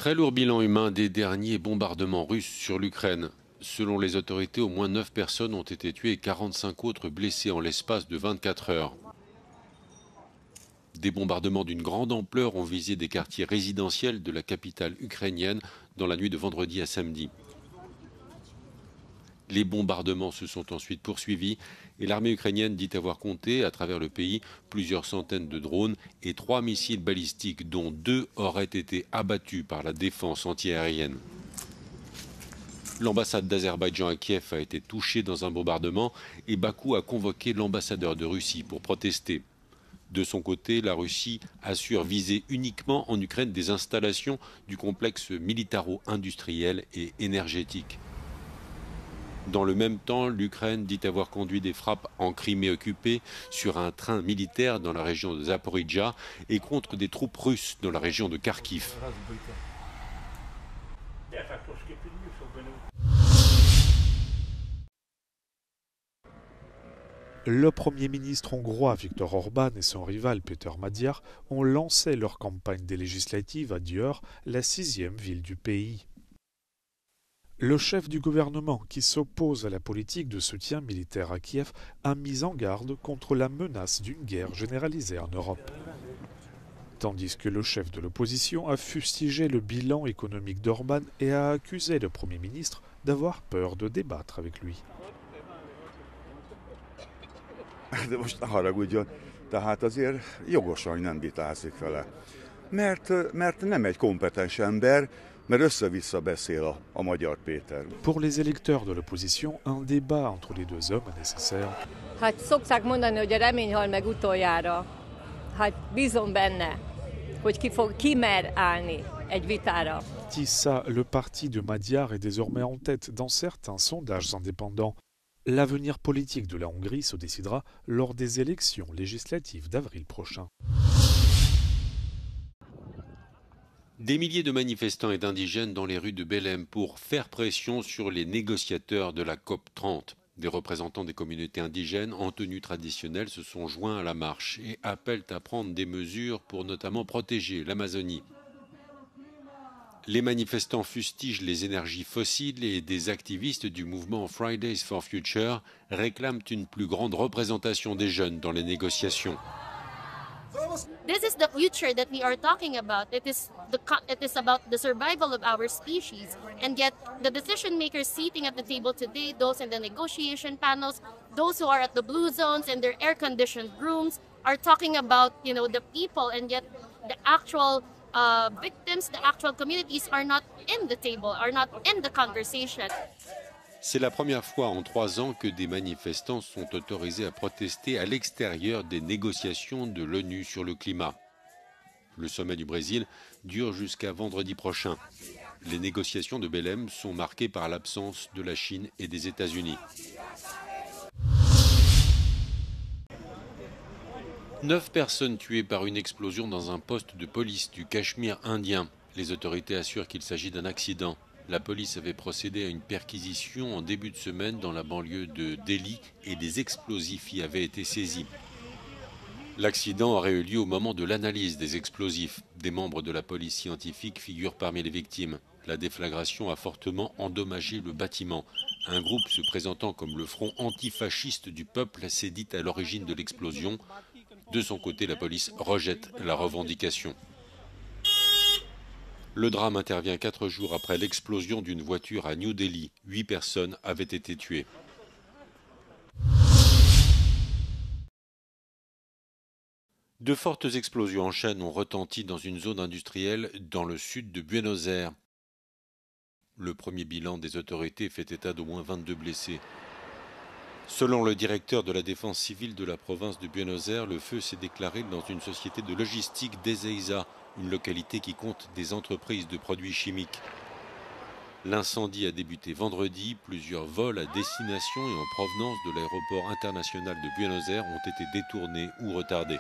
Très lourd bilan humain des derniers bombardements russes sur l'Ukraine. Selon les autorités, au moins 9 personnes ont été tuées et 45 autres blessées en l'espace de 24 heures. Des bombardements d'une grande ampleur ont visé des quartiers résidentiels de la capitale ukrainienne dans la nuit de vendredi à samedi. Les bombardements se sont ensuite poursuivis et l'armée ukrainienne dit avoir compté à travers le pays plusieurs centaines de drones et 3 missiles balistiques dont 2 auraient été abattus par la défense antiaérienne. L'ambassade d'Azerbaïdjan à Kiev a été touchée dans un bombardement et Bakou a convoqué l'ambassadeur de Russie pour protester. De son côté, la Russie assure viser uniquement en Ukraine des installations du complexe militaro-industriel et énergétique. Dans le même temps, l'Ukraine dit avoir conduit des frappes en Crimée occupée sur un train militaire dans la région de Zaporijjia et contre des troupes russes dans la région de Kharkiv. Le Premier ministre hongrois Viktor Orbán et son rival Péter Magyar ont lancé leur campagne des législatives à Győr, la 6e ville du pays. Le chef du gouvernement, qui s'oppose à la politique de soutien militaire à Kiev, a mis en garde contre la menace d'une guerre généralisée en Europe. Tandis que le chef de l'opposition a fustigé le bilan économique d'Orbán et a accusé le Premier ministre d'avoir peur de débattre avec lui. De most ne haragudjon, tehát azért jogosan, hogy nem vitázik vele. Mert nem egy kompetens ember, mert össze-vissza beszél a Magyar Péter. Pour les électeurs de l'opposition, un débat entre les deux hommes est nécessaire. Hát szokták mondani, hogy a remény hal meg utoljára. Hát bízom benne, hogy ki mer állni egy vitára. Tissa, le parti de Magyar est désormais en tête dans certains sondages indépendants. L'avenir politique de la Hongrie se décidera lors des élections législatives d'avril prochain. Des milliers de manifestants et d'indigènes dans les rues de Belém pour faire pression sur les négociateurs de la COP30. Des représentants des communautés indigènes en tenue traditionnelle se sont joints à la marche et appellent à prendre des mesures pour notamment protéger l'Amazonie. Les manifestants fustigent les énergies fossiles et des activistes du mouvement Fridays for Future réclament une plus grande représentation des jeunes dans les négociations. This is the future that we are talking about. It is about the survival of our species. And yet, the decision makers seating at the table today, those in the negotiation panels, those who are at the blue zones in their air-conditioned rooms, are talking about, the people, and yet the actual victims, the actual communities are not in the table, are not in the conversation. C'est la première fois en 3 ans que des manifestants sont autorisés à protester à l'extérieur des négociations de l'ONU sur le climat. Le sommet du Brésil dure jusqu'à vendredi prochain. Les négociations de Belém sont marquées par l'absence de la Chine et des États-Unis. 9 personnes tuées par une explosion dans un poste de police du Cachemire indien. Les autorités assurent qu'il s'agit d'un accident. La police avait procédé à une perquisition en début de semaine dans la banlieue de Delhi et des explosifs y avaient été saisis. L'accident aurait eu lieu au moment de l'analyse des explosifs. Des membres de la police scientifique figurent parmi les victimes. La déflagration a fortement endommagé le bâtiment. Un groupe se présentant comme le front antifasciste du peuple s'est dit à l'origine de l'explosion. De son côté, la police rejette la revendication. Le drame intervient 4 jours après l'explosion d'une voiture à New Delhi. 8 personnes avaient été tuées. De fortes explosions en chaîne ont retenti dans une zone industrielle dans le sud de Buenos Aires. Le premier bilan des autorités fait état d'au moins 22 blessés. Selon le directeur de la défense civile de la province de Buenos Aires, le feu s'est déclaré dans une société de logistique d'Ezeiza, une localité qui compte des entreprises de produits chimiques. L'incendie a débuté vendredi. Plusieurs vols à destination et en provenance de l'aéroport international de Buenos Aires ont été détournés ou retardés.